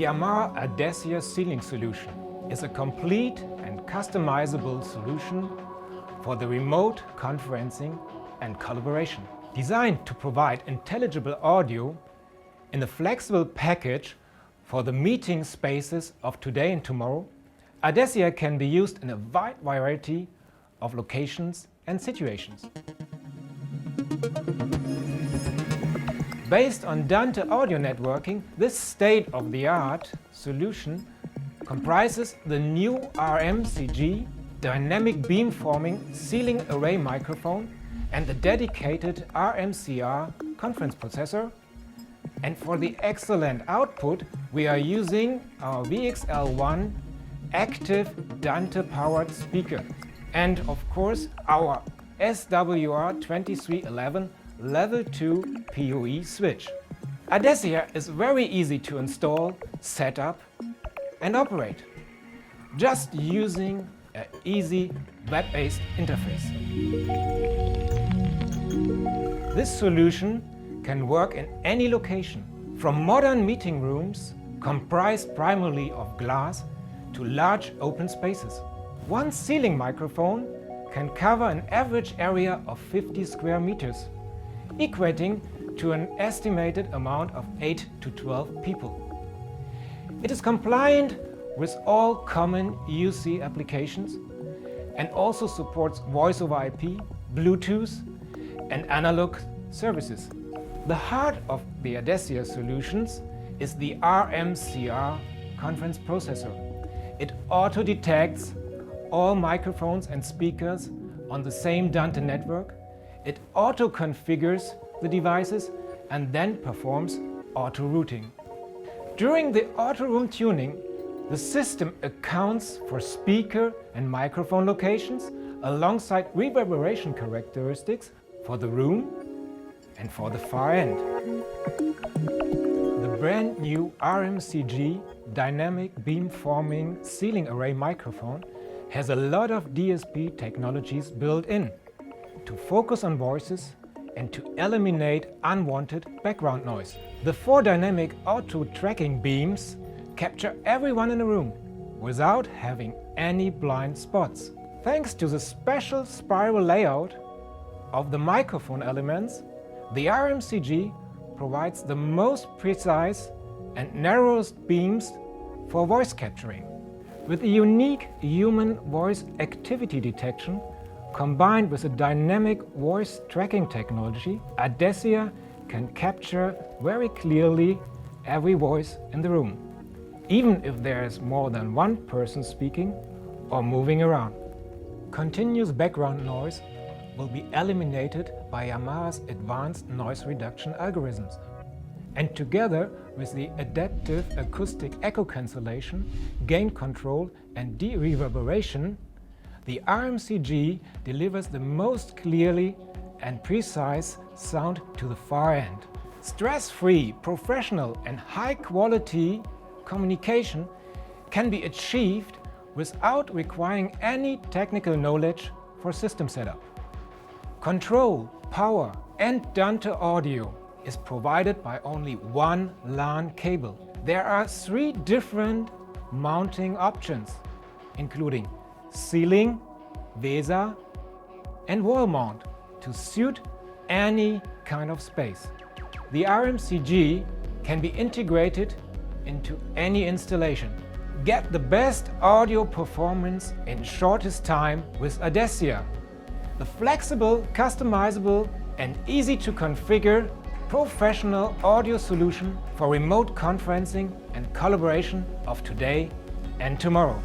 Yamaha ADECIA Ceiling Solution is a complete and customizable solution for the remote conferencing and collaboration. Designed to provide intelligible audio in a flexible package for the meeting spaces of today and tomorrow, ADECIA can be used in a wide variety of locations and situations. Based on Dante audio networking, this state-of-the-art solution comprises the new RMCG dynamic beamforming ceiling array microphone and the dedicated RMCR conference processor. And for the excellent output, we are using our VXL1 active Dante-powered speaker and, of course, our SWR2311 Level 2 PoE switch. ADECIA is very easy to install, set up and operate, just using an easy web-based interface. This solution can work in any location, from modern meeting rooms comprised primarily of glass to large open spaces. One ceiling microphone can cover an average area of 50 square meters, equating to an estimated amount of 8 to 12 people. It is compliant with all common UC applications and also supports voice over IP, Bluetooth and analog services. The heart of the ADECIA solutions is the RMCR conference processor. It auto-detects all microphones and speakers on the same Dante network. It auto-configures the devices and then performs auto-routing. During the auto-room tuning, the system accounts for speaker and microphone locations alongside reverberation characteristics for the room and for the far end. The brand new RMCG dynamic beamforming ceiling array microphone has a lot of DSP technologies built in to focus on voices and to eliminate unwanted background noise. The 4 dynamic auto-tracking beams capture everyone in the room without having any blind spots. Thanks to the special spiral layout of the microphone elements, the RMCG provides the most precise and narrowest beams for voice capturing. With a unique human voice activity detection combined with a dynamic voice tracking technology, ADECIA can capture very clearly every voice in the room, even if there is more than one person speaking or moving around. Continuous background noise will be eliminated by Yamaha's advanced noise reduction algorithms. And together with the adaptive acoustic echo cancellation, gain control and de-reverberation, the RMCG delivers the most clearly and precise sound to the far end. Stress-free, professional and high-quality communication can be achieved without requiring any technical knowledge for system setup. Control, power and Dante audio is provided by only one LAN cable. There are 3 different mounting options, including ceiling, VESA and wall mount to suit any kind of space. The RMCG can be integrated into any installation. Get the best audio performance in shortest time with ADECIA, the flexible, customizable and easy to configure professional audio solution for remote conferencing and collaboration of today and tomorrow.